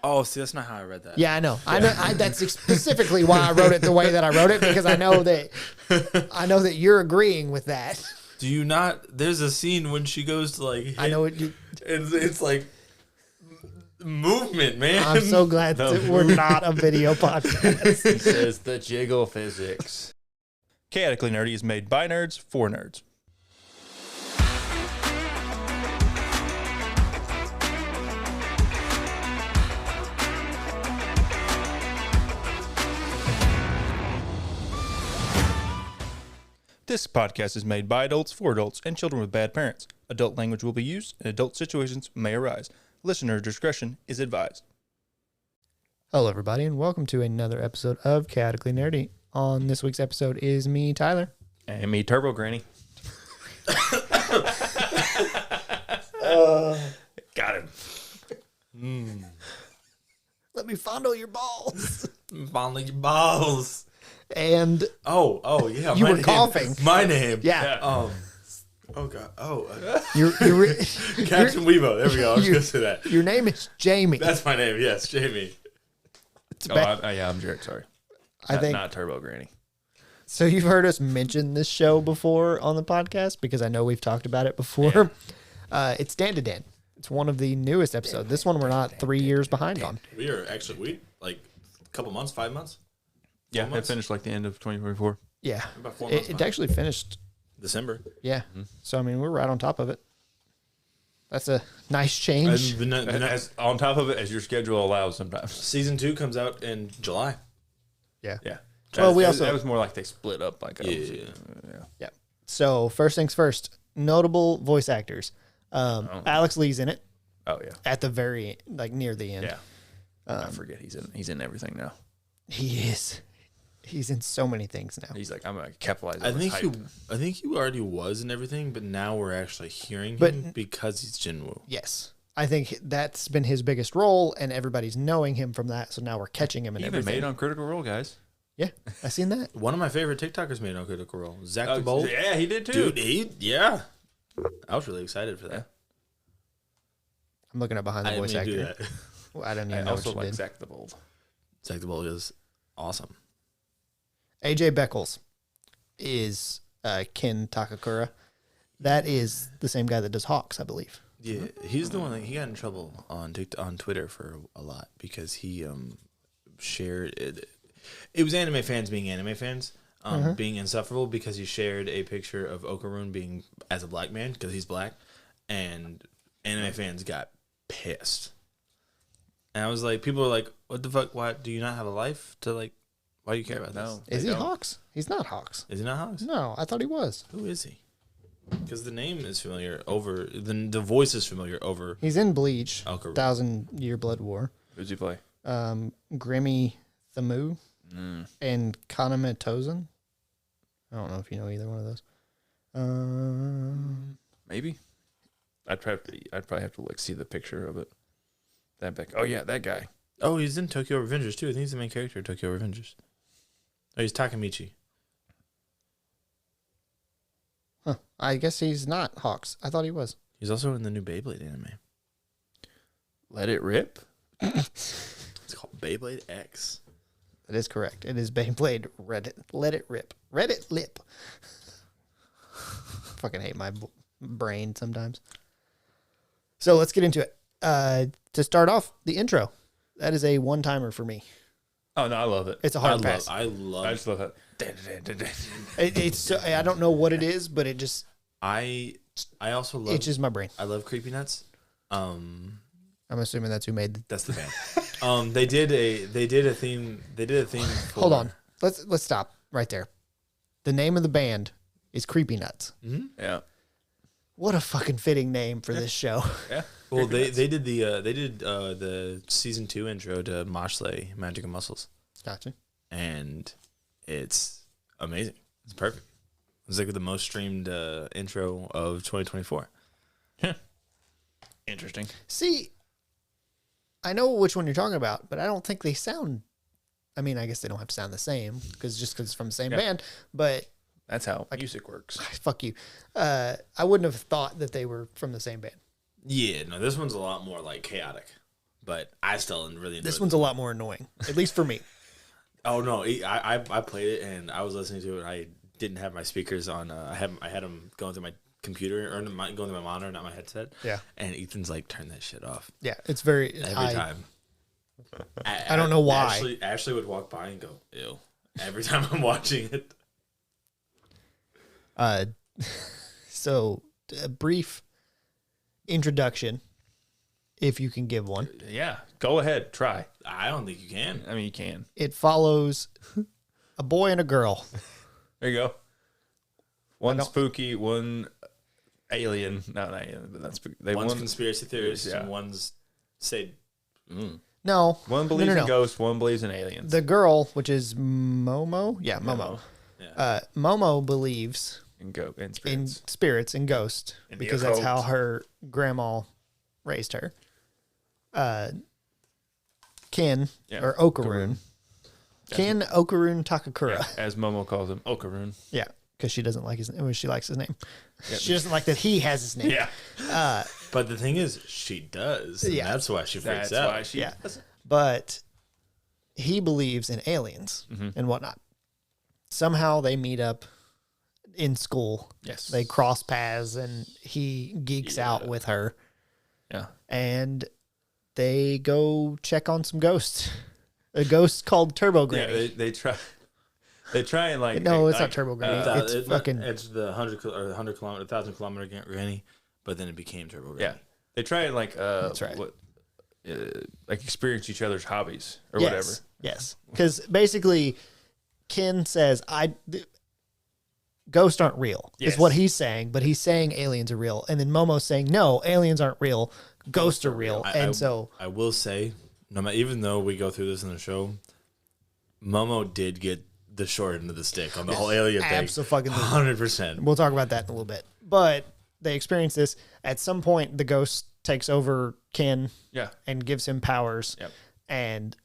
Oh, see, that's not how I read that. Yeah, I know. That's specifically why I wrote it the way that I wrote it, because I know that you're agreeing with that. Do you not? There's a scene when she goes to like. I know it. It's like movement, man. I'm so glad that we're not a video podcast. It says the jiggle physics. Chaotically Nerdy is made by nerds for nerds. This podcast is made by adults for adults and children with bad parents. Adult language will be used and adult situations may arise. Listener discretion is advised. Hello, everybody, and welcome to another episode of Chaotically Nerdy. On this week's episode is me, Tyler. And me, Turbo Granny. Got him. Let me fondle your balls. Fondling your balls. And Oh, yeah. You my were name. coughing. My name. yeah, Oh God. you're Captain Weebo. There we go. I was gonna say that. your name is Jamie. That's my name. Yes, Jamie. It's Oh, back- I'm Jared. Sorry. I think Not Turbo Granny. so. You've heard us mention this show before on the podcast because I know we've talked about it before. It's Dandadan. It's one of the newest episodes. This one we're not 3 years behind on. We are actually like a couple months, 5 months. Yeah, 4 it months? finished like the end of 2024. Yeah, About 4 months. it behind. actually finished. December. Yeah, so I mean we're right on top of it. That's a nice change. And As on top of it, as your schedule allows sometimes. season 2 comes out in July. Yeah. Yeah. Well, we That- also- that was more like they split up. Like Yeah. Yeah. So first things first, notable voice actors. Alex Lee's in it Oh yeah. at the very near the end. Yeah. I forget he's in everything now. He is. He's in so many things now. He's like, I'm gonna capitalize. I on this think hype. he already was in everything, but now we're actually hearing But- him because he's Jinwoo. Yes. I think that's been his biggest role, and everybody's knowing him from that. So now we're catching him in He even everything. made on Critical Role, guys. Yeah, I seen that. One of my favorite TikTokers made on Critical Role. Zach Oh, Gobble. yeah, he did too. Dude, yeah. I was really excited for that. I'm looking up behind the I didn't voice mean to do actor. that. Well, I don't even I know also what you like did. Zach the Bold. Zach Gobble is awesome. AJ Beckles is Ken Takakura. That is the same guy that does Hawks, I believe. Yeah, he's the one that he got in trouble on Twitter for a lot because he shared it. It was anime fans being anime fans, being insufferable because he shared a picture of Okarun being as a black man because he's black, and anime fans got pissed. And I was like, people are like, "What the fuck? Why do you not have a life to like? Why do you care about this? Is he Hawks? He's not Hawks. Is he not Hawks? No, I thought he was. Who is he? Because the name is familiar over the voice is familiar over. He's in Bleach, Okarun. 1,000-Year Blood War. Who's he play? Grimmy Thamu and Kaname Tozen. I don't know if you know either one of those. Maybe. I'd probably have to like see the picture of it. That back. Oh yeah, that guy. Oh, he's in Tokyo Revengers too. I think he's the main character of Tokyo Revengers. Oh, he's Takamichi. Huh. I guess he's not Hawks. I thought he was. He's also in the new Beyblade anime. Let It Rip. It's called Beyblade X. That is correct. It is Beyblade Reddit. Let it rip. Reddit lip. Fucking hate my brain sometimes. So let's get into it. To start off, the intro. That is a one-timer for me. Oh no, I love it. It's a hard pass. I I love. just love that. It's so, I don't know what it is, but it just I also love. itches my brain. I love Creepy Nuts. I'm assuming that's who made. That's the band. They did a theme. For, Hold on. Let's stop right there. The name of the band is Creepy Nuts. Yeah. What a fucking fitting name for this show. Yeah. Well, they did the season 2 intro to Moshley Magic and Muscles, Gotcha. and it's amazing. It's perfect. It's like the most streamed intro of 2024. Interesting. See, I know which one you're talking about, but I don't think they sound. I mean, I guess they don't have to sound the same because it's from the same band. But That's how music works. fuck you. I wouldn't have thought that they were from the same band. Yeah, no, this one's a lot more like chaotic. but I still really enjoyed This one's a lot more annoying, at least for me. Oh no, I played it and I was listening to it. I didn't have my speakers on. I had them going through my computer or going through my monitor, not my headset. Yeah. And Ethan's like, turn that shit off Yeah, it's very every time. I don't know why. Ashley would walk by and go, ew, every time I'm watching it. So a brief introduction, if you can give one. Yeah, go ahead, try. I don't think you can. I mean, you can. It follows a boy and a girl. There you go. One spooky, one alien. Not an alien, but that's spooky. One's conspiracy theories, yeah. and one's say. No. One believes no. in ghosts, one believes in aliens. The girl, which is Momo. Yeah, Momo. Yeah. Momo believes in spirits. in spirits and ghosts In the because that's how occult. her grandma raised her. Ken or Okarun. Ken Okarun Takakura. Yeah, as Momo calls him, Okarun. Yeah, because she doesn't like his name. She likes his name. She doesn't like that he has his name. Yeah. But the thing is, she does. And that's why she freaks That's out. why she. Yeah. But he believes in aliens and whatnot. Somehow they meet up in school. Yes. They cross paths and he geeks out with her. Yeah. And they go check on some ghosts. A ghost called Turbo Granny. Yeah, they try. They try and like. No, it's like, not Turbo Granny. It's fucking. It's the 100 kilometer, 1,000 kilometer granny, but then it became Turbo Granny. Yeah. They try and like. That's right. Like experience each other's hobbies or Yes. whatever. Yes. Because basically, Ken says, ghosts aren't real, Yes. is what he's saying, but he's saying aliens are real. And then Momo's saying, no, aliens aren't real, ghosts are real. I will say, even though we go through this in the show, Momo did get the short end of the stick on the whole alien thing. Absolutely. 100%. We'll talk about that in a little bit. But they experience this. At some point, the ghost takes over Ken Yeah. and gives him powers. Yep. And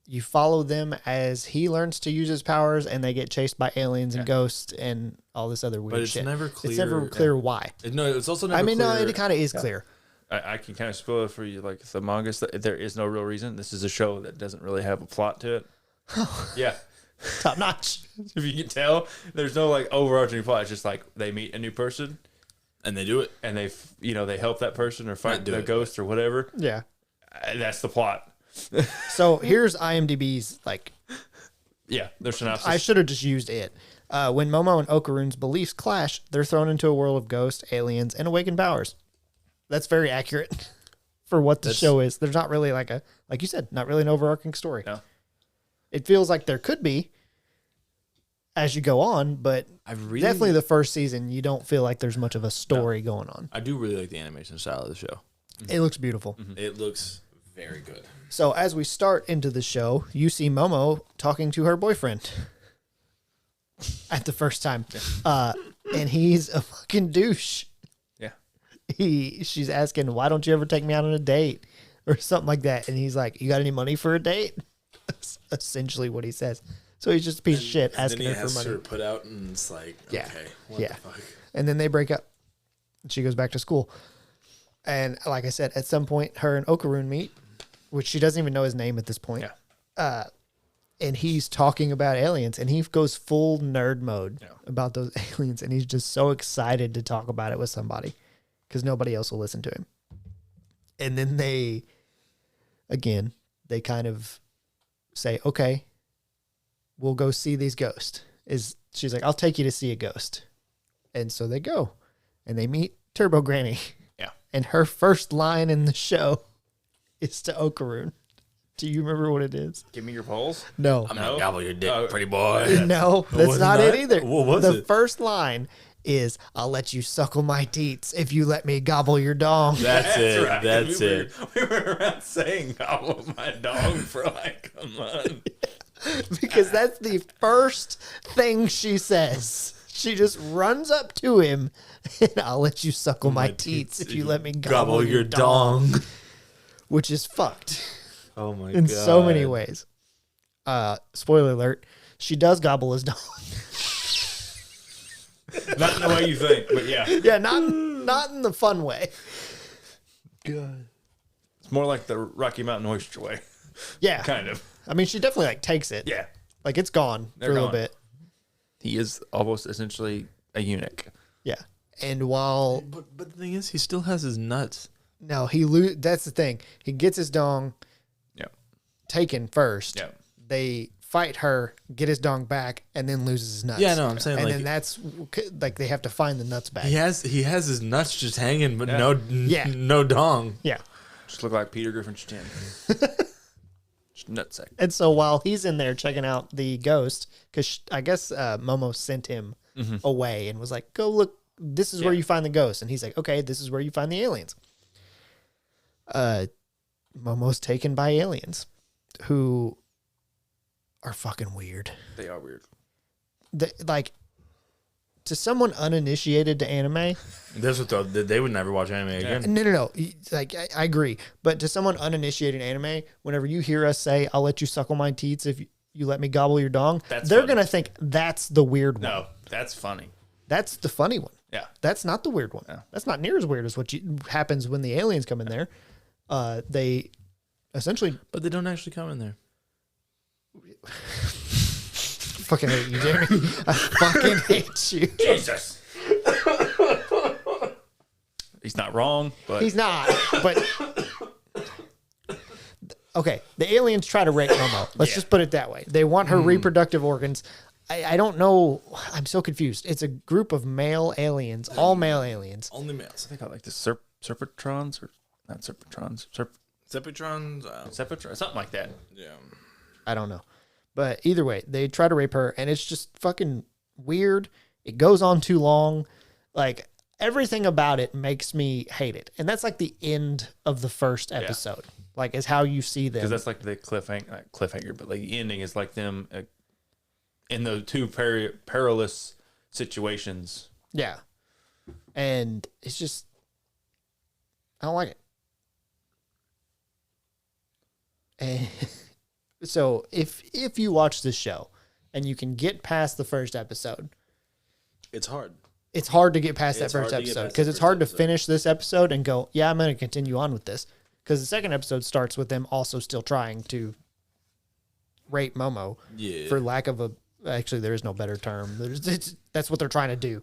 you follow them as he learns to use his powers, and they get chased by aliens and ghosts and all this other weird But it's shit. never clear. It's never clear why. No, it's also never I mean, clear. no, it kind of is clear. I can kind of spoil it for you. Like the manga, there is no real reason. This is a show that doesn't really have a plot to it. Yeah. Top notch. If you can tell, there's no like overarching plot. It's just like they meet a new person And they do it. and they help that person or fight do the it. ghost or whatever. Yeah. And that's the plot. So here's IMDb's, like, Yeah, their synopsis. I should have just used it. When Momo and Okarun's beliefs clash, they're thrown into a world of ghosts, aliens, and awakened powers. That's very accurate for what the show is. There's not really like you said, not really an overarching story. No. It feels like there could be as you go on, but definitely the first season, you don't feel like there's much of a story going on. I do really like the animation style of the show. It looks beautiful. It looks very good. So as we start into the show, you see Momo talking to her boyfriend at the first time. And he's a fucking douche. Yeah. She's asking, why don't you ever take me out on a date? Or something like that. And he's like, you got any money for a date? That's essentially what he says. So he's just a piece of shit asking her for money. Her put out, and it's like, Yeah. okay, what Yeah. the fuck? And then they break up. She goes back to school. And like I said, at some point, her and Okarun meet, which she doesn't even know his name at this point. Yeah. And he's talking about aliens, and he goes full nerd mode about those aliens, and he's just so excited to talk about it with somebody because nobody else will listen to him. And then they kind of say, okay, we'll go see these ghosts. She's like, I'll take you to see a ghost. And so they go, and they meet Turbo Granny. Yeah. And her first line in the show is to Okarun. Do you remember what it is? Give me your poles. No. I'm gonna gobble your dick, pretty boy. No, that's was not not? it either. What was the it? first line is, I'll let you suckle my teats if you let me gobble your dong. That's it. right. That's it. We were around saying gobble my dog for like a month. Because that's the first thing she says. She just runs up to him and I'll let you suckle my teats if you let me gobble your dong. Which is fucked Oh my god. in so many ways. Spoiler alert, she does gobble his dong. Not in the way you think, but yeah. Yeah, not in the fun way. God. It's more like the Rocky Mountain oyster way. Yeah. Kind of. I mean, she definitely like takes it. Yeah. Like it's gone for a little bit. He is almost essentially a eunuch. Yeah. And while But the thing is, he still has his nuts. no, that's the thing. He gets his dong taken first. Yeah. They fight her, get his dong back, and then loses his nuts. Yeah, no, I'm saying and like then that's like they have to find the nuts back. he has his nuts just hanging, but Yeah. no dong. Yeah. Just look like Peter Griffin's chin. Just nutsack. And so while he's in there checking out the ghost, because I guess Momo sent him away and was like, go look, this is where you find the ghost. And he's like, okay, this is where you find the aliens. Momo's taken by aliens who are fucking weird. They are weird. Like, to someone uninitiated to anime, That's what they would never watch anime again. no. Like, I agree. But to someone uninitiated in anime, whenever you hear us say, I'll let you suckle my teats if you let me gobble your dong, they're going to think that's the weird one. No, that's funny. That's the funny one. Yeah. That's not the weird one. Yeah. That's not near as weird as what happens when the aliens come in there. They essentially But they don't actually come in there. fucking hate you, Jeremy. I fucking hate you. Jesus. He's not wrong, but He's not. But okay, the aliens try to rape Momo. Let's just put it that way. They want her reproductive organs. I don't know. I'm so confused. It's a group of male aliens, all male aliens. Only males. I think I like the Serpetrons or not Serpetrons. Zepitrons. Serpetron, something like that. Yeah. I don't know. But either way, they try to rape her, and it's just fucking weird. It goes on too long. Like, everything about it makes me hate it. And that's like the end of the first episode. Like, is how you see them. Because that's like the cliffhanger, but like the ending is like them in the two perilous situations. Yeah. And it's just, I don't like it. And so if you watch this show and you can get past the first episode, It's hard. it's hard to get past that It's first hard to get episode past because the it's first hard to episode. finish this episode and go, yeah, I'm going to continue on with this. Because the second episode starts with them also still trying to rape Momo Yeah. for lack of actually, there is no better term. That's what they're trying to do.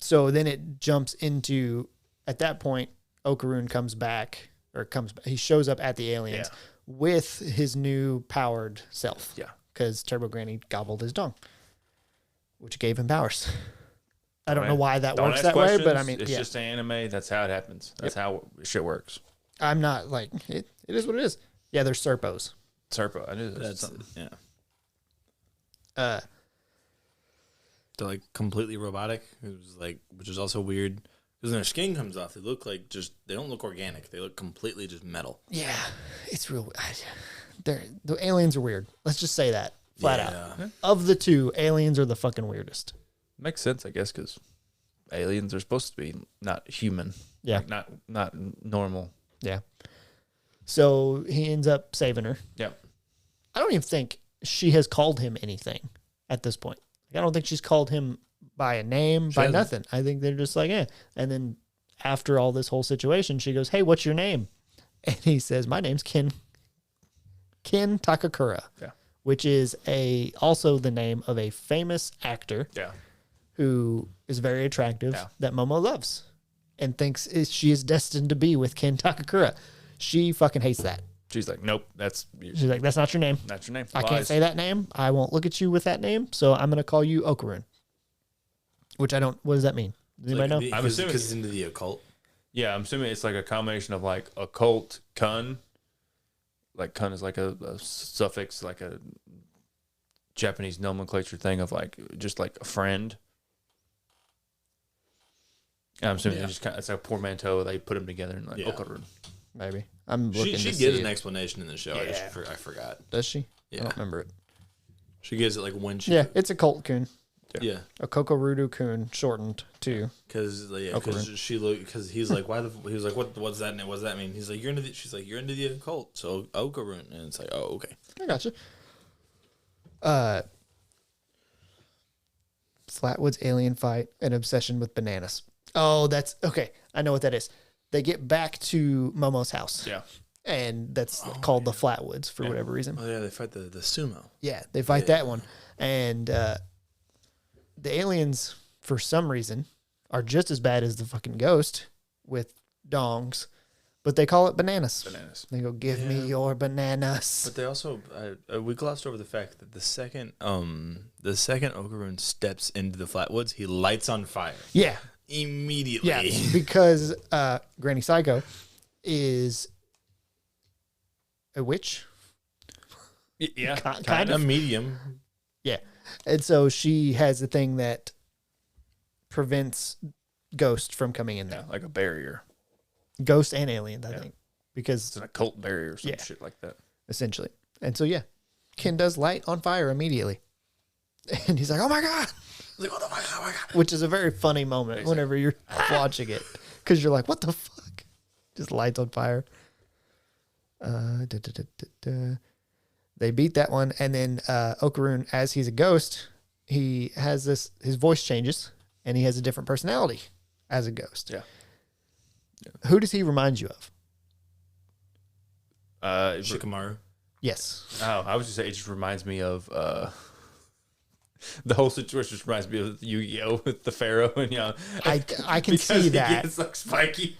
So then it jumps into, at that point, Okarun he shows up at the aliens with his new powered self. Yeah. Because Turbo Granny gobbled his dong, which gave him powers. I don't know why that works that way, but I mean, it's just anime. That's how it happens. That's how shit works. I'm not like, it is what it is. Yeah, there's Serpos. Serpo, I knew That's something. yeah. They're like completely robotic. It was like, which is also weird because when their skin comes off, they look like they don't look organic. They look completely just metal. Yeah, it's real. The aliens are weird. Let's just say that flat out. Of the two, aliens are the fucking weirdest. Makes sense, I guess, because aliens are supposed to be not human. Yeah. Like not normal. Yeah. So he ends up saving her. Yeah. I don't even think she has called him anything at this point. Like, I don't think she's called him by a name, by nothing. I think they're just like, eh. And then after all this whole situation, she goes, hey, what's your name? And he says, my name's Ken Takakura. Yeah. Which is also the name of a famous actor. Yeah. Who is very attractive Yeah. that Momo loves and thinks she is destined to be with Ken Takakura. She fucking hates that. She's like, nope, She's like, that's not your name. not your name. I can't say that name. I won't look at you with that name. So I'm going to call you Okarun, which I don't, what does that mean? Does anybody know? I'm assuming because it's into the occult. Yeah, I'm assuming it's like a combination of like occult kun. Like kun is like a suffix, like a Japanese nomenclature thing of like just like a friend. And I'm assuming it's like a portmanteau. They put them together and like Okarun. Maybe. I'm looking She to gives see an it. explanation in the show. I forgot. Does she? Yeah. I don't remember it. She gives it like when she. Yeah, it's a cult kun. Yeah. A Kokorudu kun shortened to. Because Okarun. he's like, he was like, what's that name? What's that mean? He's like, she's like, you're into the occult, so Okarun, and it's like, oh, okay. I gotcha. Flatwood's alien fight, an obsession with bananas. Oh, that's okay. I know what that is. they get back to Momo's house. Yeah. And that's called the Flatwoods for whatever reason. Oh yeah, they fight the sumo. Yeah, they fight that one. And the aliens, for some reason, are just as bad as the fucking ghost with dongs, but they call it bananas. They go, give me your bananas. But they also, we glossed over the fact that the second Okarun steps into the Flatwoods, he lights on fire. Yeah. Immediately. Yeah, because Granny Psycho is a witch. Yeah. Kind A of. medium. Yeah. And so she has a thing that prevents ghosts from coming in there. Yeah, like a barrier. Ghosts and aliens, I think. Because It's an occult barrier or some shit like that. essentially. And so, yeah, Ken does light on fire immediately. And he's like, oh my God. Like, oh my God. Which is a very funny moment whenever you're watching it. Because you're like, what the fuck? Just lights on fire. They beat that one. And then Okarun, as he's a ghost, he has his voice changes. And he has a different personality as a ghost. Yeah. Who does he remind you of? Shikamaru. Yes. Oh, I was just saying, it just reminds me of the whole situation. Just reminds me of Yu-Gi-Oh with the Pharaoh, and I can see he that. gets like spiky.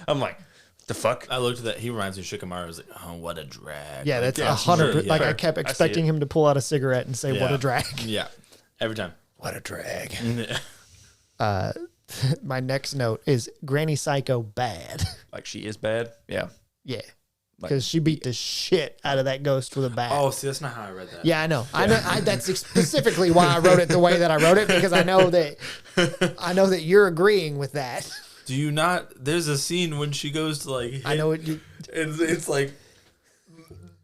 I'm like, the fuck? I looked at that. He reminds me of Shikamaru. I was like, oh, what a drag. Yeah, that's Like, 100%. yeah. Like, I kept expecting him to pull out a cigarette and say, what Yeah. a drag. Yeah, every time. What a drag. My next note is Granny Psycho bad. Like she is bad. Yeah. Yeah. Because she beat the shit out of that ghost with a bat. Oh, see, that's not how I read that. Yeah, I know. I know. That's specifically why I wrote it the way that I wrote it, because I know that you're agreeing with that. Do you not? There's a scene when she goes to like. I know it. It's like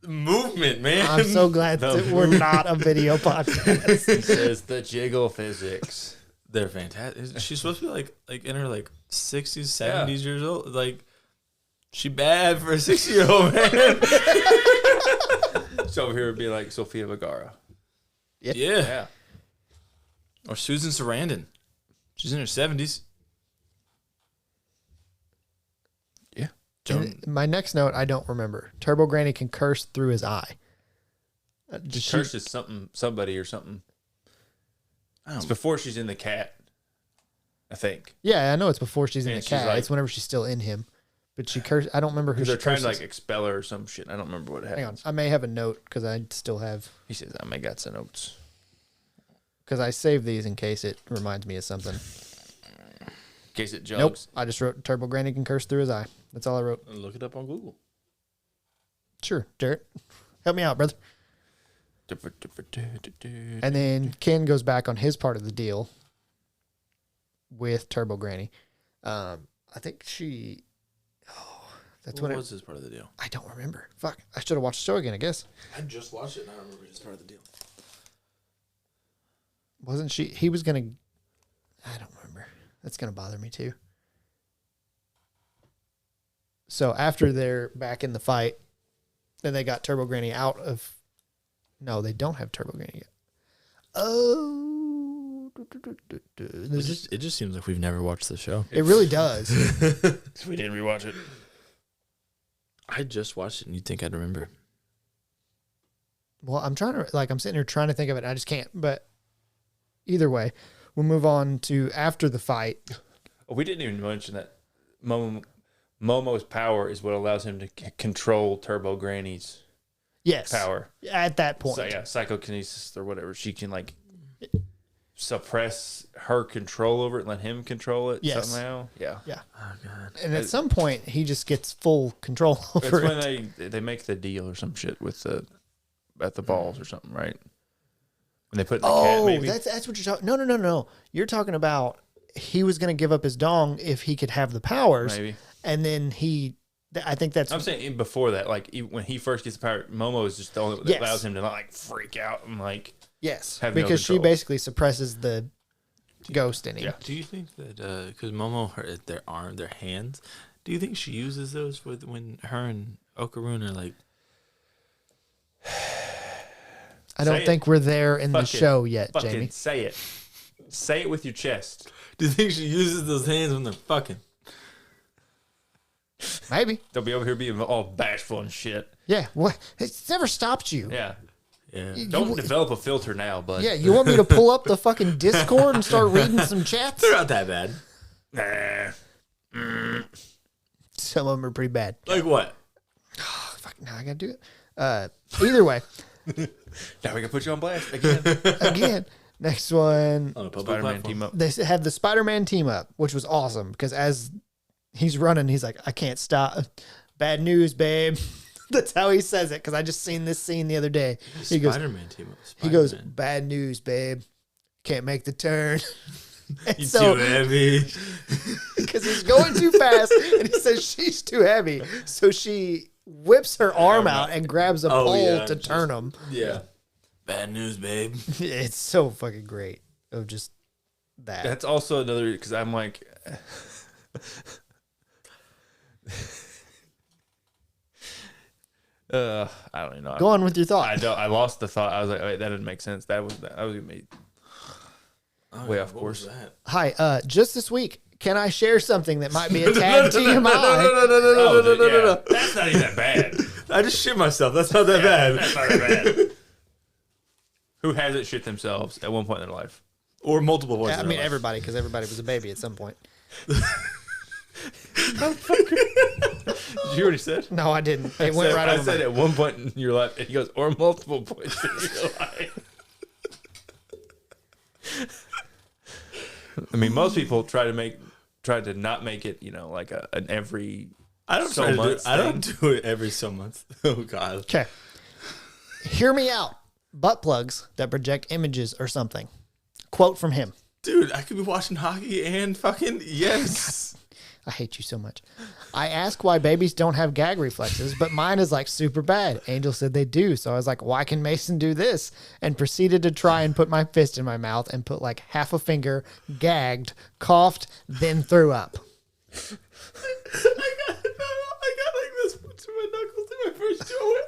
movement, man. I'm so glad that we're not a video podcast. It says the jiggle physics. They're fantastic. She's supposed to be like in her like 60s, 70s years old. Like she bad for a 60-year-old man. So over here would be like Sofia Vergara. Yeah. Or Susan Sarandon. She's in her 70s. Yeah. And my next note, I don't remember. Turbo Granny can curse through his eye. Just curses somebody or something. It's before she's in the cat, I think. Yeah, I know it's before she's in the she's cat. like- it's whenever she's still in him. But she curses. I don't remember who Because she they're trying curses. to like expel her or some shit. I don't remember what Hang on. happens. I may have a note because I still have. He says, I may got some notes. Because I saved these in case it reminds me of something. In case it jogs. Nope. I just wrote Turbo Granny can curse through his eye. That's all I wrote. Look it up on Google. Sure, Jarrett. Help me out, brother. And then Ken goes back on his part of the deal with Turbo Granny. I think she... Oh, that's What when was this part of the deal? I don't remember. Fuck. I should have watched the show again, I guess. I just watched it and I don't remember this part of the deal. Wasn't she... He was going to... I don't remember. That's going to bother me, too. So after they're back in the fight, then they got Turbo Granny out of... No, they don't have Turbo Granny yet. Oh... It just seems like we've never watched the show. It really does. We didn't rewatch it. I just watched it and you'd think I'd remember. Well, I'm sitting here trying to think of it. And I just can't. But either way, we'll move on to after the fight. Oh, we didn't even mention that Momo's power is what allows him to control Turbo Granny's Yes. power. At that point. So, yeah, psychokinesis or whatever. She can like suppress her control over it and let him control it somehow. Yeah. Yeah. Oh, God. And at some point, he just gets full control That's over when it. they make the deal or some shit with the balls or something, right? And they put in the cat, maybe. That's what you're talking. No. You're talking about he was going to give up his dong if he could have the powers. Maybe. And then I think that's... I'm saying even before that, like when he first gets the power, Momo is just the only that allows him to not like freak out and like yes, have no because she control. basically suppresses the ghost in him. Yeah. Do you think that because Momo their hands, do you think she uses those when her and Okarun are like? I don't think we're there in the show yet, Fucking Jamie. say it. Say it with your chest. Do you think she uses those hands when they're fucking? Maybe. They'll be over here being all bashful and shit. Yeah. What? It's never stopped you. Yeah. Yeah. Don't develop a filter now, but Yeah. You want me to pull up the fucking Discord and start reading some chats? They're not that bad. nah. Some of them are pretty bad. Like what? Oh, fuck, now I gotta do it. Either way. Now we can put you on blast again. Again. Next one. On a public Spider-Man platform. team up. They have the Spider-Man team up, which was awesome because as he's running, he's like, I can't stop. Bad news, babe. That's how he says it because I just seen this scene the other day. He goes, Spider-Man team up. he goes, Spider-Man. bad news, babe. Can't make the turn. And You so, too heavy. because he's going too fast and he says she's too heavy. So she whips her arm out and grabs a pole yeah, to turn him. Yeah. Bad news, babe. It's so fucking great of just that. That's also another because I'm like, I don't even know. Go on with your thought. I lost the thought. I was like, wait, that didn't make sense. That was gonna be way off course. Hi, just this week, can I share something that might be a tad TMI? No. That's not even that bad. I just shit myself. That's not that bad. That's not that bad. Who hasn't shit themselves at one point in their life? Or multiple points. Yeah, I in mean, their life. everybody, because everybody was a baby at some point. Did you already said? No, I didn't. It went right I over said my... at one point in your life, and he goes, or multiple points in your life. I mean, most people try to not make it, like an every. I don't so try to do much it. I don't do it every so month. Oh God. Okay. Hear me out. Butt plugs that project images or something. Quote from him. Dude, I could be watching hockey and fucking yes. I hate you so much. I ask why babies don't have gag reflexes, but mine is like super bad. Angel said they do. So I was like, why can Mason do this? And proceeded to try and put my fist in my mouth and put like half a finger, gagged, coughed, then threw up. I got like this to my knuckles to my first jaw.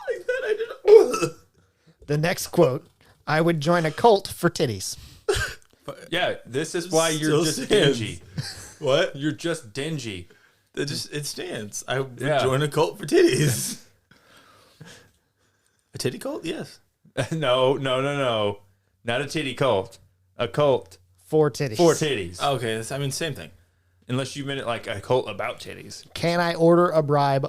Like that. I did. The next quote, I would join a cult for titties. Yeah, this is why you're Still just stands. dingy. What? You're just dingy. It stands. I would Yeah. join a cult for titties. A titty cult? Yes. No. Not a titty cult. A cult For titties. for titties. Okay, same thing. Unless you meant it like a cult about titties. Can I order a bride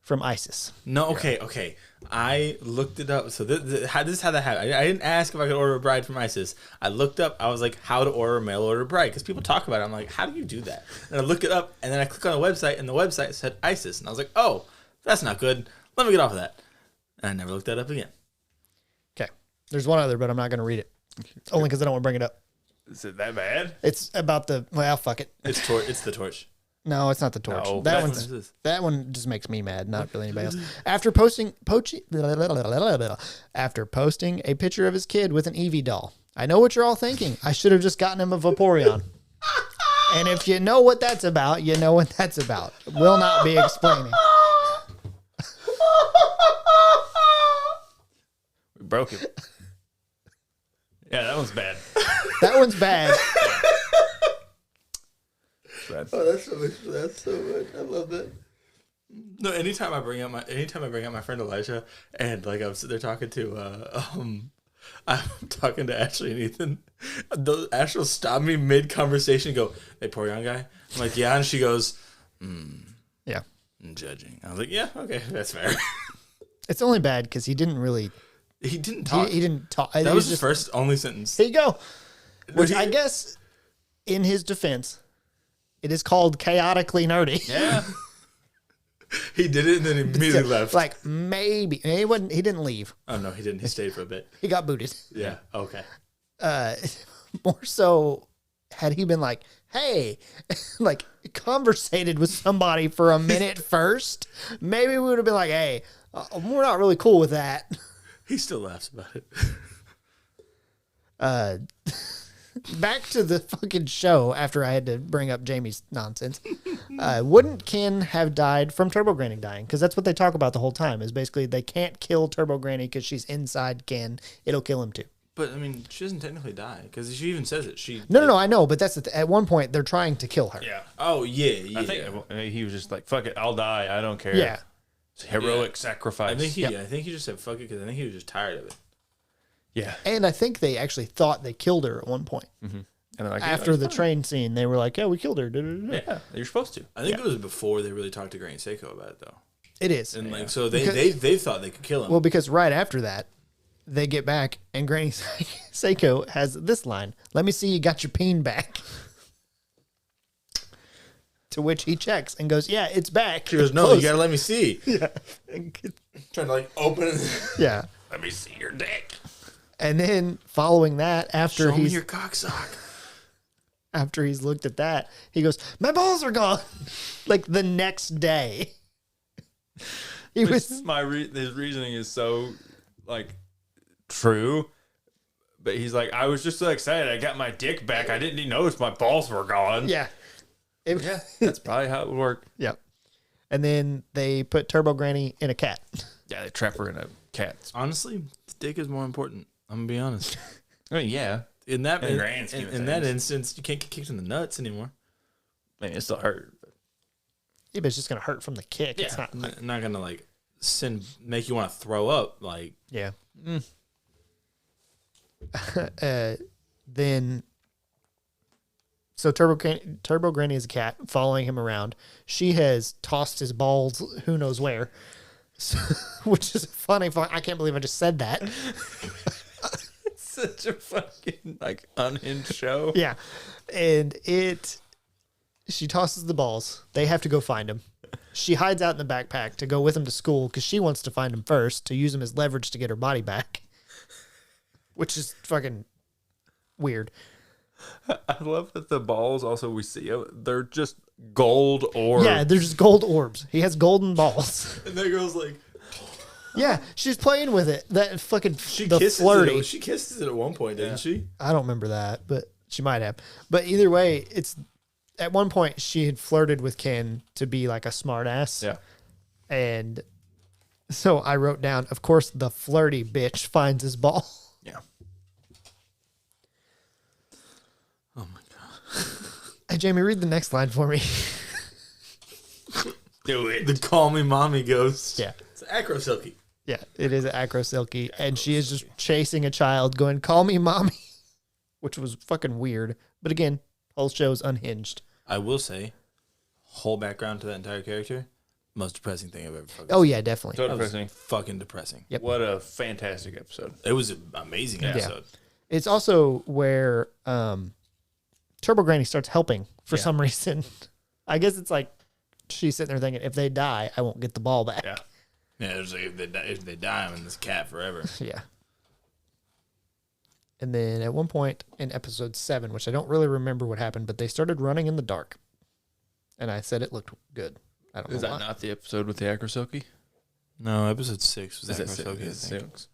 from ISIS? No, okay. I looked it up. So this is how that happened. I didn't ask if I could order a bride from ISIS. I looked up. I was like, how to order a mail order bride because people talk about it. I'm like, how do you do that? And I look it up, and then I click on the website, and the website said ISIS, and I was like, oh, that's not good. Let me get off of that. And I never looked that up again. Okay. There's one other, but I'm not going to read it. Only because I don't want to bring it up. Is it that bad? It's about the, well, fuck it. It's the torch. No, it's not the torch. No, that that's- one's that one just makes me mad, not really anybody else. After posting a picture of his kid with an Eevee doll. I know what you're all thinking. I should have just gotten him a Vaporeon. And if you know what that's about, you know what that's about. Will not be explaining. We broke it. Yeah, that one's bad. That one's bad. Bad. Oh, that's so much. I love that. No, anytime I bring out my friend Elijah, and like I'm sitting there talking to I'm talking to Ashley and Ethan. Ashley will stop me mid conversation and go, "Hey, Porion guy." I'm like, "Yeah," and she goes, Yeah. I'm judging." I was like, "Yeah, okay, that's fair." It's only bad because he didn't really. He didn't talk. He didn't talk. That was his first only sentence. Here you go. Which He- I guess, in his defense, it is called chaotically nerdy. Yeah. He did it and then immediately left. Like maybe he wasn't. He didn't leave. Oh no, he didn't. He stayed for a bit. He got booted. Yeah. Okay. More so, had he been like, "Hey," like conversated with somebody for a minute first, maybe we would have been like, "Hey, we're not really cool with that." He still laughs about it. Back to the fucking show after I had to bring up Jamie's nonsense. Wouldn't Ken have died from Turbo Granny dying? Because that's what they talk about the whole time, is basically they can't kill Turbo Granny because she's inside Ken. It'll kill him too. But I mean, she doesn't technically die because she even says it. No. I know, but that's at one point they're trying to kill her. Yeah. Oh yeah. I think he was just like, "Fuck it, I'll die. I don't care." Yeah. It's heroic sacrifice. I think he just said fuck it because I think he was just tired of it. Yeah. And I think they actually thought they killed her at one point. Mm-hmm. And like, After the train scene, they were like, "Yeah, we killed her." yeah, you're supposed to. I think it was before they really talked to Granny Seiko about it though. It is. And like so they thought they could kill him. Well, because right after that, they get back and Granny Seiko has this line: "Let me see you got your peen back." To which he checks and goes, "Yeah, it's back." She goes, "No, you gotta let me see." Yeah. Trying to like open it. Yeah. Let me see your dick. And then following that, after Show me he's your cocksock. after he's looked at that, he goes, "My balls are gone." Like the next day. He was His reasoning is so like true, but he's like, I was just so excited I got my dick back. I didn't even notice my balls were gone. yeah. Yeah, that's probably how it would work. Yep. And then they put Turbo Granny in a cat. Yeah, they trap her in a cat. Honestly, the dick is more important. I'm gonna be honest. I mean, yeah. In that In the grand scheme of in that things. instance, you can't get kicked in the nuts anymore. I mean, it still hurt. Yeah, but it's just gonna hurt from the kick. It's Yeah. not. Not gonna like make you want to throw up. Like Yeah. Then, so Turbo Granny is a cat following him around. She has tossed his balls who knows where, so, which is funny. I can't believe I just said that. It's such a fucking like unhinged show. Yeah, and she tosses the balls. They have to go find him. She hides out in the backpack to go with him to school because she wants to find him first to use him as leverage to get her body back, which is fucking weird. I love that the balls also we see they're just gold orbs. Yeah, they're just gold orbs. He has golden balls. and that girl's like Yeah, she's playing with it. That fucking she the kisses flirty. it. She kisses it at one point, didn't she? I don't remember that, but she might have. But either way, it's at one point she had flirted with Ken to be like a smart ass. Yeah. And so I wrote down, of course, the flirty bitch finds his ball. Yeah. Oh my god. Hey, Jamie, read the next line for me. Do it. The call me mommy ghost. Yeah. It's Acro Silky. Yeah, it is Acro Silky. And she is just chasing a child going, "Call me mommy," which was fucking weird. But again, whole show is unhinged. I will say, whole background to that entire character, most depressing thing I've ever fucking Oh, yeah, definitely. So That was depressing. fucking depressing. Yep. What a fantastic episode. It was an amazing episode. It's also where Turbo Granny starts helping for some reason. I guess it's like she's sitting there thinking, if they die, I won't get the ball back. Yeah. Yeah, there's like if they die, I'm in this cat forever. Yeah. And then at one point in episode 7, which I don't really remember what happened, but they started running in the dark. And I said it looked good. I don't Is know that why. not the episode with the Acrosilky? No, episode 6 was Is Acro that Silky. I think. six?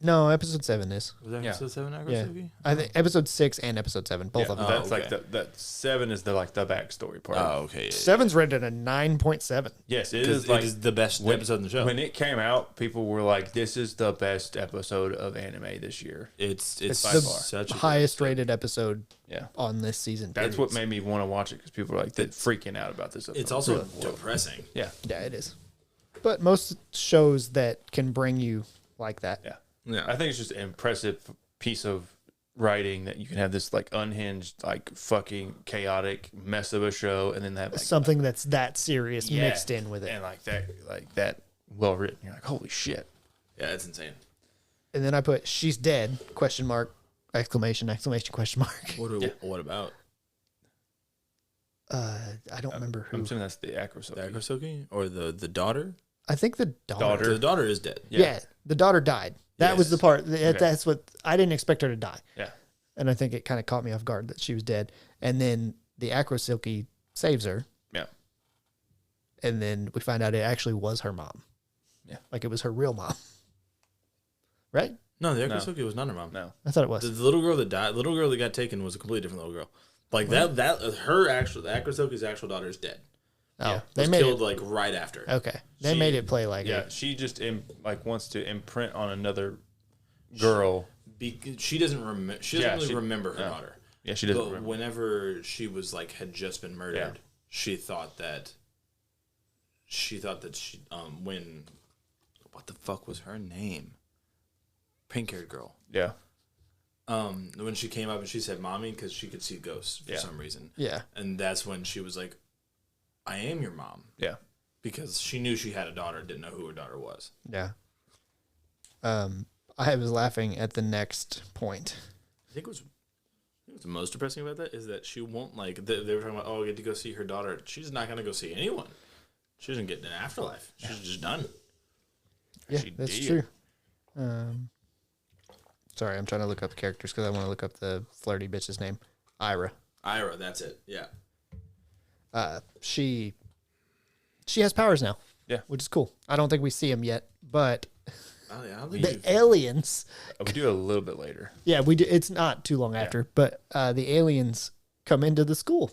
No, episode 7 is. Was that Yeah. episode 7 Acro Yeah. Silky? I think episode 6 and episode 7, both Yeah, of them. that's okay. like that 7 is the backstory part. Oh, okay. Yeah, 7's rated a 9.7. Yes, it because is like it is the best episode in the show. when it came out, people were like, "This is the best episode of anime this year." It's It's by the far such a good highest episode. rated episode Yeah, on this season. that's period. what made me want to watch it because people were like, "They're freaking out about this." It's also depressing. yeah, Yeah, it is. But most shows that can bring you like that. yeah. Yeah. I think it's just an impressive piece of writing that you can have this like unhinged, like fucking chaotic mess of a show, and then have like Something that's that serious yeah, mixed in with it. and like that well written. You're like, holy shit. Yeah, it's insane. And then I put "she's dead?" question mark, exclamation, exclamation, question mark. What about I don't remember who. I'm assuming that's the Acrosilky. the Acro Silky or the daughter? I think the daughter. The daughter is dead. Yeah. The daughter died. That was Yes. the part. That's what I didn't expect her to die. Yeah. And I think it kind of caught me off guard that she was dead. And then the Acro Silky saves her. Yeah. And then we find out it actually was her mom. Yeah. Like it was her real mom. Right? No, the Acro No. Silky was not her mom. No. I thought it was. The little girl that died, little girl that got taken was a completely different little girl. Like the Acro Silky's actual daughter is dead. Oh, Yeah. they Was made killed it. like right after. Okay. They She- made it play like Yeah, it. she just wants to imprint on another girl she doesn't remember. She doesn't really remember her daughter. Yeah, she doesn't. But whenever she was like had just been murdered, she thought that when what the fuck was her name? Pink-haired girl. Yeah. When she came up and she said "mommy" because she could see ghosts for some reason. Yeah. And that's when she was like, "I am your mom." Yeah. Because she knew she had a daughter, didn't know who her daughter was. Yeah. I was laughing at the next point. I think what's the most depressing about that is that she won't like. They were talking about, I get to go see her daughter. She's not gonna go see anyone. She doesn't get an afterlife. She's just done. Yeah, that's true. Sorry, I'm trying to look up characters because I want to look up the flirty bitch's name. Ira, that's it. Yeah. She has powers now. Yeah. Which is cool. I don't think we see them yet, but I don't think the aliens. We do it a little bit later. Yeah, we do. It's not too long after, but the aliens come into the school,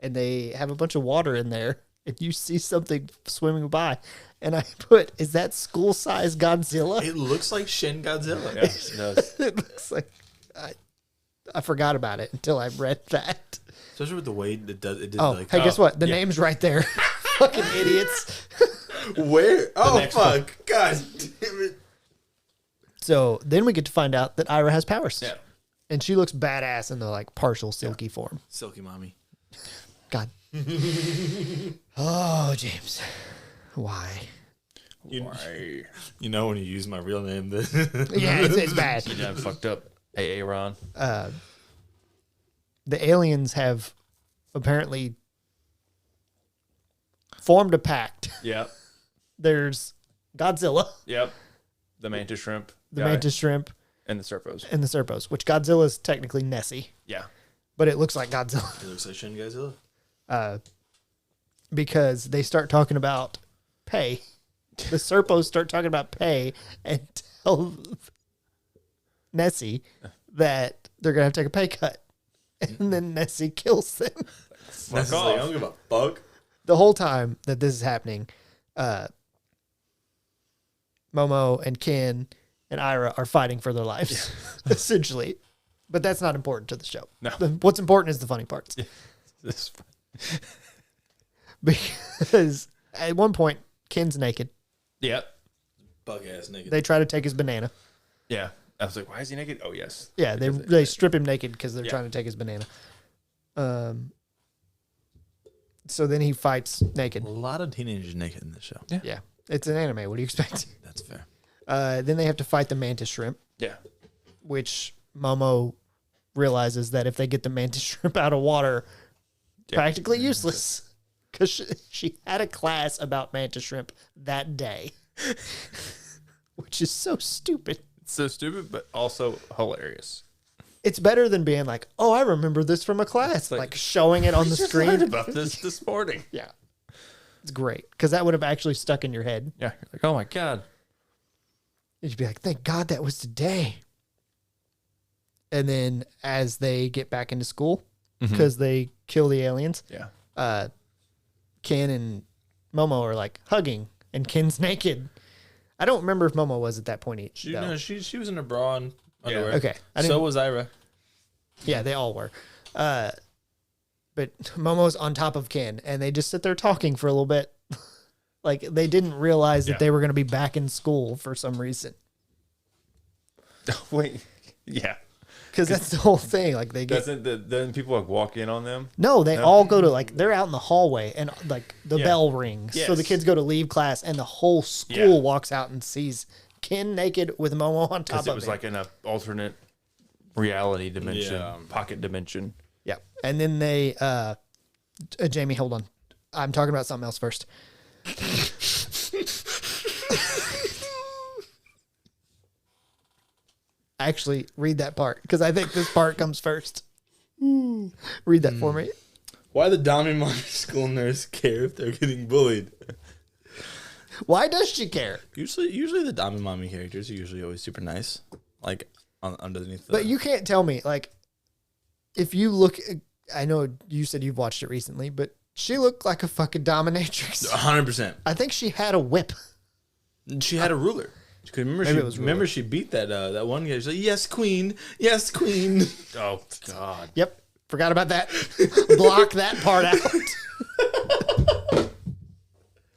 and they have a bunch of water in there, and you see something swimming by, and I put, "Is that school-sized Godzilla?" it looks like Shin Godzilla. Yeah, it does. It looks like I forgot about it until I read that. Especially with the way it does. It did Hey, guess what? The name's right there. Fucking idiots. Where? Oh, fuck. one. God damn it. So then we get to find out that Ira has powers. Yeah. And she looks badass in the like partial silky form. Silky mommy. God. Oh, James. Why? Why? You know when you use my real name, then Yeah, it's bad. You done fucked up. Hey, Ron. The aliens have apparently formed a pact. Yep. There's Godzilla, Yep. The mantis shrimp. the guy, mantis shrimp, and the Serpos. and the Serpos, which Godzilla is technically Nessie, Yeah. but it looks like Godzilla it looks like Shin Godzilla. because they start talking about pay. The Serpos start talking about pay and tell Nessie that they're going to have to take a pay cut. And then Nessie kills them. That's like, I don't give a fuck. The whole time that this is happening, Momo and Ken and Ira are fighting for their lives, essentially. But that's not important to the show. No. What's important is the funny parts. This. Because at one point, Ken's naked. Yep. Bug ass nigga. They try to take his banana. Yeah. I was like, why is he naked? Oh, yes. Yeah, they strip him naked because they're Yeah. trying to take his banana. So then he fights naked. A lot of teenagers naked in this show. Yeah, it's an anime. What do you expect? That's fair. Then they have to fight the mantis shrimp, Yeah. which Momo realizes that if they get the mantis shrimp out of water, practically useless. Because she had a class about mantis shrimp that day, which is so stupid. It's so stupid, but also hilarious. It's better than being like, "Oh, I remember this from a class," like showing it on the Just learned screen. about this morning. Yeah, it's great because that would have actually stuck in your head. Yeah. You're like, oh my God. You'd be like, "Thank God that was today." And then as they get back into school, because they kill the aliens, Yeah. Ken and Momo are like hugging, and Ken's naked. I don't remember if Momo was at that point. She was in a bra and underwear. Okay. So was Ira. Yeah, they all were. But Momo's on top of Ken, and they just sit there talking for a little bit. Like they didn't realize that they were going to be back in school for some reason. Wait. Yeah. Because that's the whole thing. Like they get Doesn't people like walk in on them? no, they all go to like they're out in the hallway, and like the bell rings, so the Yes. kids go to leave class, and the whole school walks out and sees Ken naked with Momo on top Because of it was him. like in an alternate reality dimension, Yeah. pocket dimension. Yeah. And then they, Jamie, hold on. I'm talking about something else first. Actually, read that part because I think this part comes first. Read that for me. Why the Mommy school nurse care if they're getting bullied? Why does she care? Usually the Mommy characters are usually always super nice. Like underneath the... But you can't tell me, like, if you look, I know you said you've watched it recently, but she looked like a fucking dominatrix. 100%. I think she had a whip. She had a ruler. Remember she beat that one guy. She's like, yes, queen. Yes, queen. Oh, God. Yep. Forgot about that. Block that part out.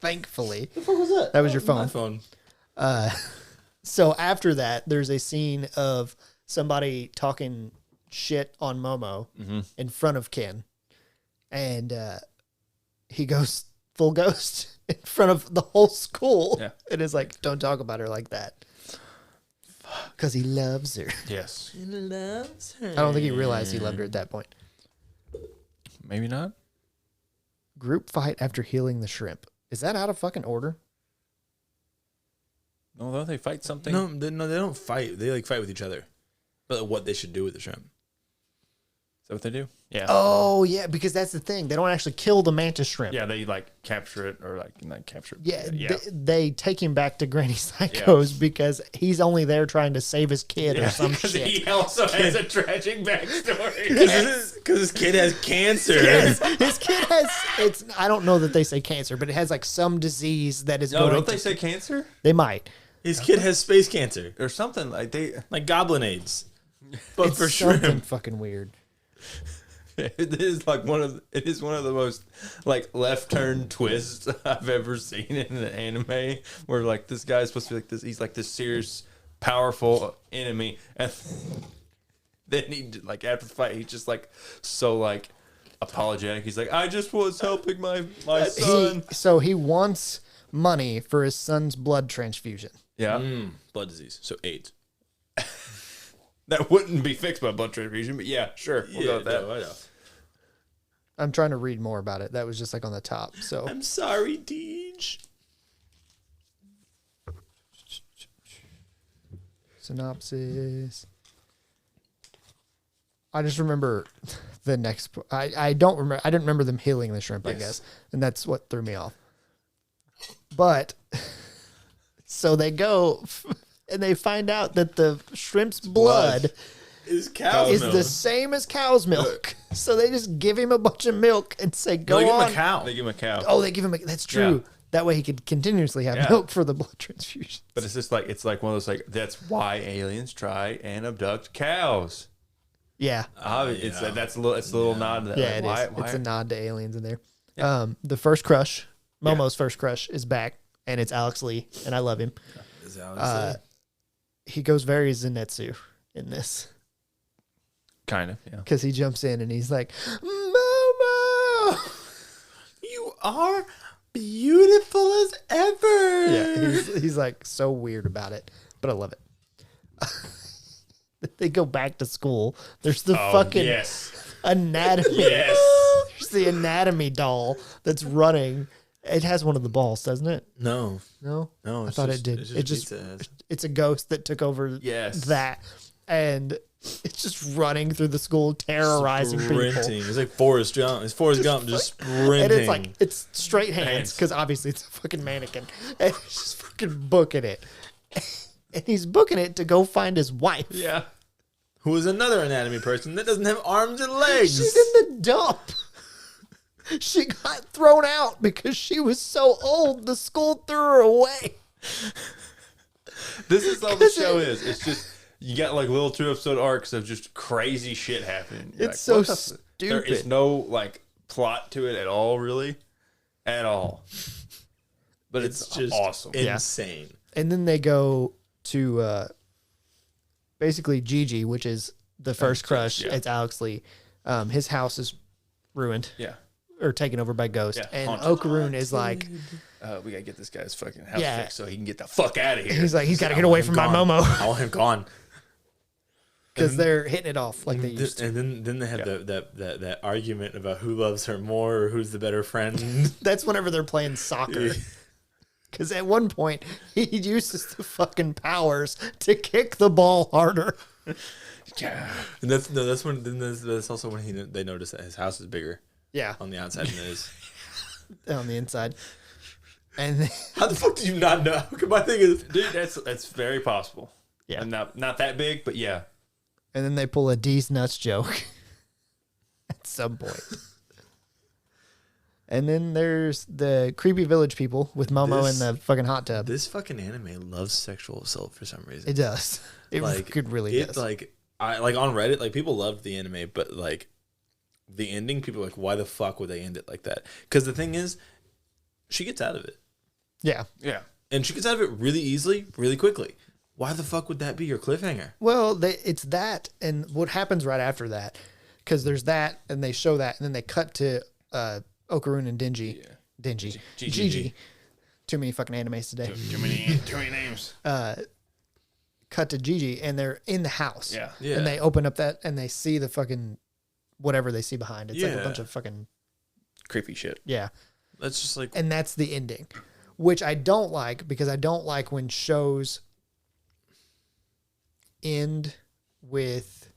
Thankfully. What the fuck was that? That was your phone. My phone. So after that, there's a scene of somebody talking shit on Momo in front of Ken. And he goes full ghost in front of the whole school. Yeah. And is like, don't talk about her like that. Because he loves her. Yes. He loves her. I don't think he realized he loved her at that point. Maybe not. Group fight after healing the shrimp. Is that out of fucking order? No, don't they fight something? No, they don't fight. They like fight with each other. But what they should do with the shrimp. Is that what they do? Yeah. Oh, yeah, because that's the thing. They don't actually kill the mantis shrimp. Yeah, they like capture it or like not capture it. Yeah, They take him back to Granny Psycho's because he's only there trying to save his kid or some shit. He also has a tragic backstory. Because his kid has cancer. Yes, his kid has, I don't know that they say cancer, but it has like some disease that is No, going don't to, they say cancer? They might. His kid has space cancer. Or something like they. Like goblin AIDS. But It's for something shrimp. fucking weird. It is one of the most like left turn twists I've ever seen in an anime, where like this guy's supposed to be like this. He's like this serious, powerful enemy, and then he like after the fight, he's just like so like apologetic. He's like, I just was helping my son. So he wants money for his son's blood transfusion. Yeah, Blood disease. So AIDS. that wouldn't be fixed by blood transfusion, but yeah, sure, we'll go with that. No, I know. I'm trying to read more about it. That was just like on the top. So I'm sorry, Deej. synopsis. I just remember the next. I don't remember. I didn't remember them healing the shrimp. Yes. I guess, and that's what threw me off. But so they go and they find out that the shrimp's blood Is cow's is milk. the same as cow's milk. So they just give him a bunch of milk and say, "Go No, give on." him a cow. They give him a cow. Oh, they give him. That's true. Yeah. That way he could continuously have Yeah. milk for the blood transfusion. But it's just like it's like one of those like that's why aliens try and abduct cows. Yeah, It's that's a little nod to that. yeah, like, it is. why? It's a nod to aliens in there. The first crush, Momo's first crush, is back, and it's Alex Lee, and I love him. Is Alex He goes very Zenitsu in this Kind of, yeah. because he jumps in and he's like, "Momo." You are beautiful as ever. Yeah, he's like so weird about it, but I love it. They go back to school. There's the fucking anatomy. Yes. There's the anatomy doll that's running. It has one of the balls, doesn't it? No. No, No. I It's thought just, it did. It's It just pizza has. it's a ghost that took over Yes. that, and it's just running through the school, terrorizing people. It's like Forrest Gump. It's Forrest Gump just sprinting. And it's like it's straight hands because obviously it's a fucking mannequin, and he's just fucking booking it. And he's booking it to go find his wife. Yeah. who is another anatomy person that doesn't have arms and legs. She's in the dump. She got thrown out because she was so old. The school threw her away. This is all the show is. It's just you got like little 2-episode arcs of just crazy shit happening. You're It's like, so what the There is stupid. no like plot to it at all, really, at all. But it's just awesome. insane. And then they go to basically Gigi, which is the first crush. yeah. It's Alex Lee. His house is ruined Yeah. or taken over by ghosts. Yeah, And haunted. Okaroon is like, We gotta get this guy's fucking house Yeah. fixed so he can get the fuck out of here. he's like, he's got to get away from my Gone. Momo I want him gone. because they're hitting it off like they used to. And then they have that argument about who loves her more or who's the better friend. That's whenever they're playing soccer. Because at one point, he uses the fucking powers to kick the ball harder. Yeah. And that's when that's also when they notice that his house is bigger Yeah, on the outside than it is. on the inside. And How the fuck did you not know? My thing is, Dude, that's very possible. Yeah. And not that big, but yeah. and then they pull a D's nuts joke at some point. And then there's the creepy village people with Momo in the fucking hot tub. This fucking anime loves sexual assault for some reason. It does. It really does. I on Reddit, like people loved the anime, but like the ending, people are like, why the fuck would they end it like that? Because the thing is, she gets out of it. Yeah. Yeah. And she gets out of it really easily, really quickly. Why the fuck would that be your cliffhanger? Well, it's that, and what happens right after that, because there's that, and they show that, and then they cut to Okarun and Gigi. Too many fucking animes today. Too many names. Cut to Gigi, and they're in the house. Yeah. Yeah. And they open up that, and they see the fucking whatever they see behind. It's like a bunch of fucking Creepy shit. yeah. That's just like, And that's the ending, which I don't like, because I don't like when shows end with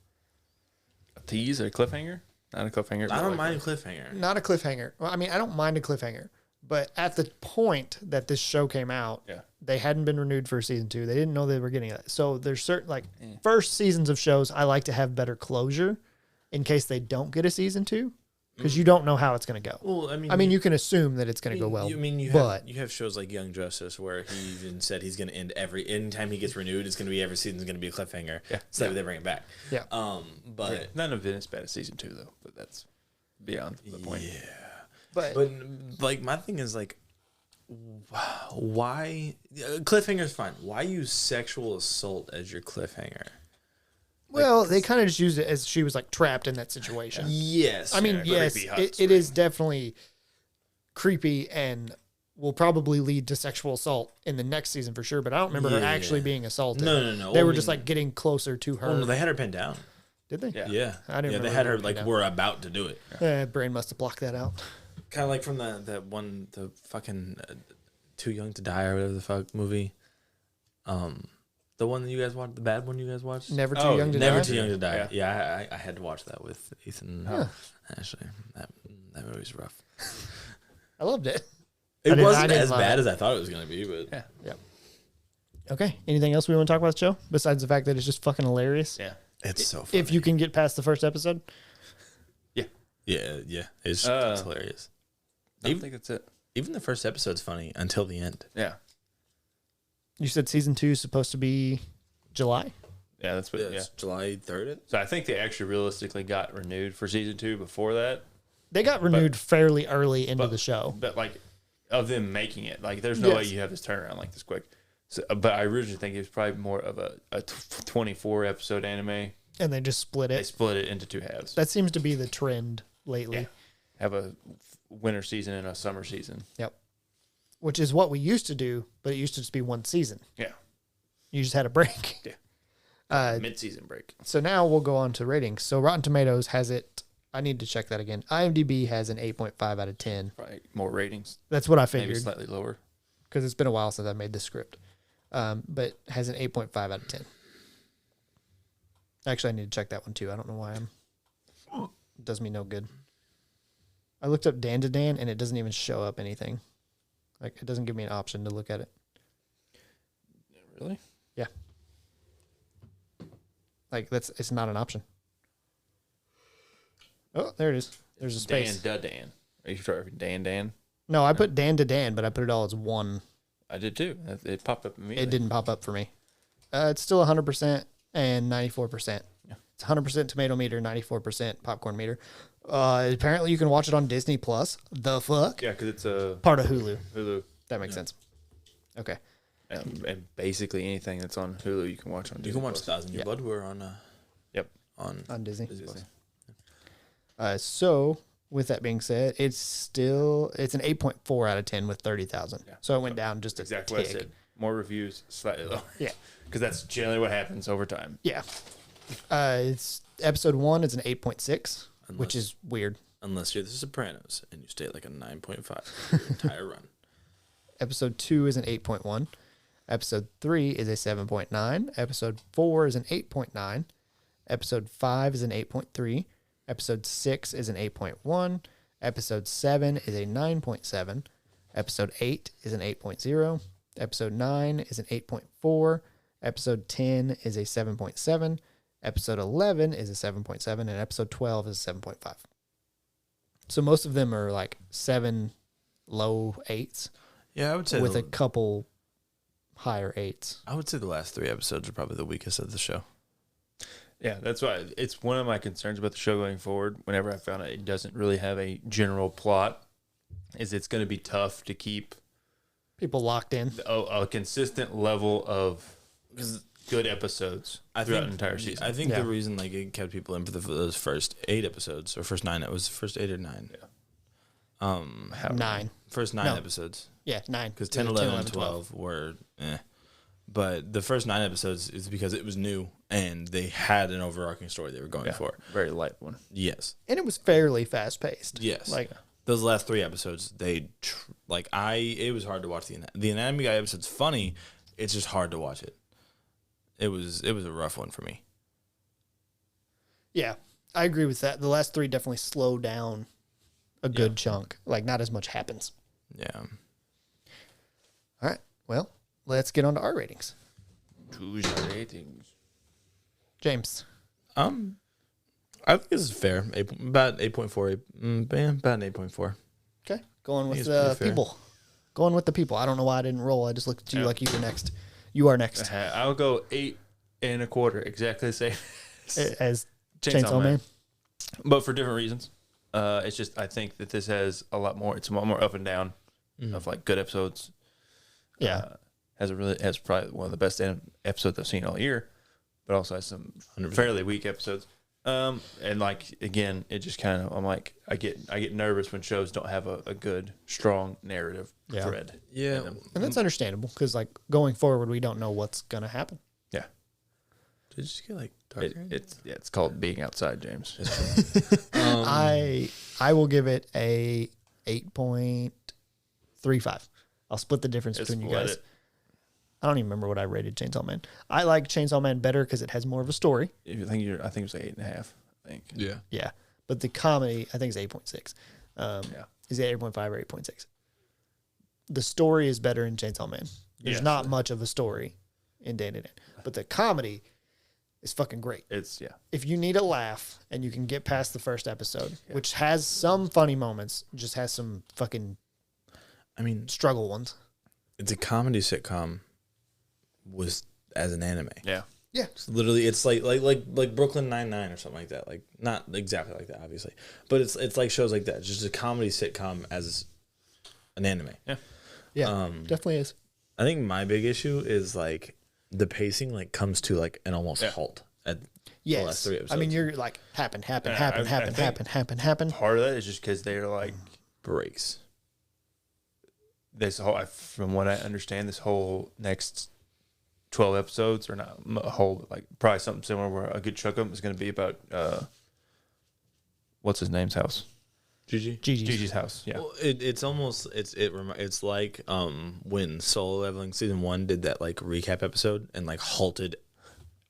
A tease or a cliffhanger? Not a cliffhanger. I don't mind a cliffhanger. not a cliffhanger. Well, I mean, I don't mind a cliffhanger, but at the point that this show came out, Yeah. they hadn't been renewed for season 2. They didn't know they were getting it. So there's certain, like, first seasons of shows, I like to have better closure in case they don't get a season 2, because you don't know how it's going to go. Well, I mean, you can assume that it's going to go well. You have shows like Young Justice where he even said he's going to end anytime he gets renewed, it's going to be every season's going to be a cliffhanger. Yeah. So they bring it back. Yeah. But None of it is bad as season 2 though, but that's beyond the point. yeah. But Like my thing is like, why cliffhanger's fine. Why use sexual assault as your cliffhanger? well, they kind of just used it as she was like trapped in that situation. Yes. I mean, yes, creepy hot it is definitely creepy and will probably lead to sexual assault in the next season for sure. But I don't remember her Yeah. actually being assaulted. No. They were Only- just like getting closer to her. Oh, no, they had her pinned down. Did they? Yeah. Yeah. I didn't Yeah, they remember had her her like pinned down. we're about to do it. Brain must have blocked that out. Kind of like from that one, the fucking Too Young to Die or whatever the fuck movie. The one that you guys watched, the bad one you guys watched. Never too young to Never die. Too Young to Die. Yeah. Yeah, I had to watch that with Ethan. Actually, that movie's rough. I loved it. It didn't wasn't as love bad it. as I thought it was gonna be, but Yeah. Okay. Anything else we want to talk about the show besides the fact that it's just fucking hilarious? Yeah. it's so funny. If you can get past the first episode. yeah, it's hilarious. I think that's it. Even the first episode's funny until the end. Yeah. You said season 2 is supposed to be July. Yeah, that's what It's July 3rd. So I think they actually realistically got renewed for season 2 before that. They got renewed fairly early into but- the show. But like of them making it, like there's no way Yes. you have this turnaround like this quick. So, but I originally think it was probably more of a 24 episode anime. And they just split They it. split it into 2 halves. That seems to be the trend lately. Yeah. Have a winter season and a summer season. Yep. Which is what we used to do, but it used to just be one season. Yeah. You just had a break. Yeah. Mid-season break. So now we'll go on to ratings. So Rotten Tomatoes has it. I need to check that again. IMDb has an 8.5 out of 10. Probably more ratings. That's what I Maybe figured slightly lower. because it's been a while since I made this script. But has an 8.5 out of 10. Actually, I need to check that one too. I don't know why it does me no good. I looked up Dandadan and it doesn't even show up anything. Like it doesn't give me an option to look at it. Really? Yeah. Like it's not an option. Oh, there it is. There's a space. Dan. Are you sure? Dan? No, I put Dan, but I put it all as one. I did too. It popped up immediately. It didn't pop up for me. It's still 100% and 94%. Yeah. It's 100% tomato meter, 94% popcorn meter. Apparently, you can watch it on Disney Plus. The fuck? Yeah, because it's a Part of Hulu. Hulu. That makes sense. Okay. And basically anything that's on Hulu you can watch on Disney. You can watch Plus. 1,000 Year Yeah. Blood. We're on Yep. On Disney. Disney. So, with that being said, it's an 8.4 out of 10 with 30,000. Yeah. So it went down just a Exactly what I tick. said. More reviews, slightly lower. Yeah. Because that's generally what happens over time. Yeah. It's episode 1 is an 8.6, which Unless- is weird. unless you're The Sopranos and you stay at like a 9.5 for your entire run. Episode 2 is an 8.1. Episode 3 is a 7.9. Episode 4 is an 8.9. Episode 5 is an 8.3. Episode 6 is an 8.1. Episode 7 is a 9.7. Episode 8 is an 8.0. Episode 9 is an 8.4. Episode 10 is a 7.7. Episode 11 is a 7.7. And episode 12 is a 7.5. So most of them are like 7, low 8s. Yeah, I would say with a couple higher 8s. I would say the last 3 episodes are probably the weakest of the show. Yeah, that's why it's one of my concerns about the show going forward. Whenever I found out it doesn't really have a general plot, is it's going to be tough to keep people locked in. A consistent level of good episodes throughout an entire season. I think the reason like it kept people in for those first 8 episodes or first 9, it was first 8 or 9. Yeah. 9. First 9 episodes. Yeah, 9. Because 10, 11, and 12 were But the first 9 episodes is because it was new and they had an overarching story they were going for. Very light one. Yes. And it was fairly fast paced. Yes. Like those last 3 episodes, it was hard to watch the Anatomy Guy episode's funny. It's just hard to watch it. It was a rough one for me. Yeah, I agree with that. The last 3 definitely slow down a good chunk. Like not as much happens. Yeah. All right. Well, let's get on to our ratings. Choose your ratings. James. I think this is fair. About 8.4. About an 8.4. Okay. Going with it's the pretty fair. people. Going with the people. I don't know why I didn't roll. I just looked at you like you were next. You are next. I'll go 8 1/4. Exactly the same As Chainsaw Man. But for different reasons. It's just I think that this has a lot more. It's a lot more up and down of like good episodes. Yeah. Has probably one of the best episodes I've seen all year, but also has some 100%. fairly weak episodes. And like again, it just kind of I get nervous when shows don't have a good strong narrative thread. Yeah. And that's understandable because like going forward, we don't know what's gonna happen. Yeah. Did you just get like darker? It's called being outside, James. I will give it a 8.35. I'll split the difference between you guys. I don't even remember what I rated Chainsaw Man. I like Chainsaw Man better because it has more of a story. I think it was like 8.5. I think. Yeah. Yeah, but the comedy I think is 8.6. Is it 8.5 or 8.6? The story is better in Chainsaw Man. There's not much of a story in Dandadan, but the comedy is fucking great. If you need a laugh and you can get past the first episode, which has some funny moments, just has some fucking struggle ones. It's a comedy sitcom was as an anime. Yeah. Yeah. It's like Brooklyn Nine-Nine or something like that. Like not exactly like that, obviously, but it's like shows like that. It's just a comedy sitcom as an anime. Yeah. Yeah. Definitely is. I think my big issue is like the pacing like comes to like an almost halt at the last 3 episodes. I mean, you're like happen. Part of that is just because they're like breaks. This whole, from what I understand, this whole next 12 episodes, or not a whole, like probably something similar where a good chunk of them is going to be about what's his name's house? Gigi's house. Yeah. Well, it's almost it's like when Solo Leveling season 1 did that like recap episode and like halted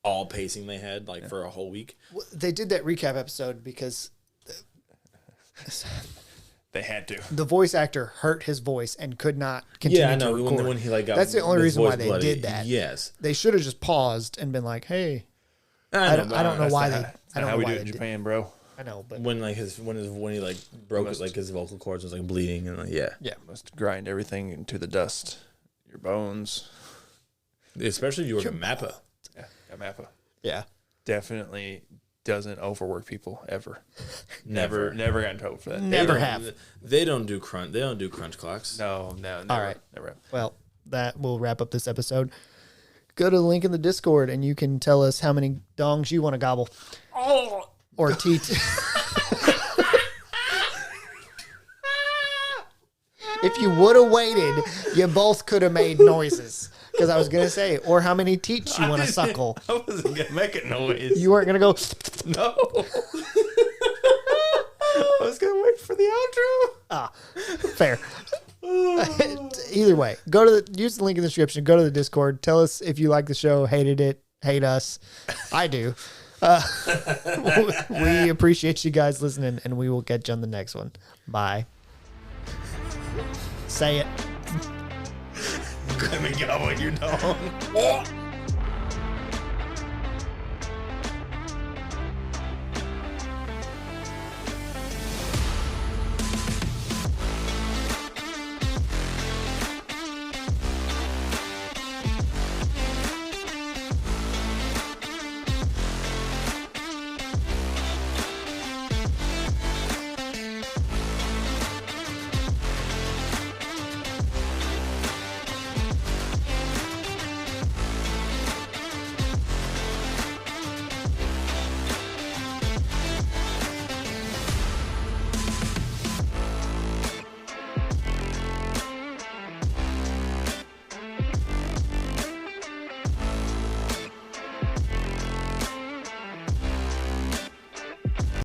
all pacing they had like for a whole week. Well, they did that recap episode because they had to. The voice actor hurt his voice and could not continue I know. to record. When he like got that's the only reason why they bloody. did that. Yes. They should have just paused and been like, "Hey, I don't know why they. I don't know how we why do it they in did. Japan, bro. I know, but When he like broke it, like his vocal cords was like bleeding and like, yeah. Must grind everything into the dust. Your bones. Especially if you work at Mappa. Yeah, Mappa. Yeah. Definitely doesn't overwork people ever. Never got in trouble for that. Never have. They don't do crunch. They don't do crunch clocks. No, never. All right. Never have. Well, that will wrap up this episode. Go to the link in the Discord and you can tell us how many dongs you want to gobble. Oh. Or teat. If you would have waited, you both could have made noises. Because I was going to say, or how many teats you want to suckle. I wasn't going to make a noise. You weren't going to go, No. I was going to wait for the outro. fair. Either way, use the link in the description. Go to the Discord. Tell us if you like the show, hated it, hate us. I do. We appreciate you guys listening, and we will catch you on the next one. Bye. Say it. Let me go when you don't.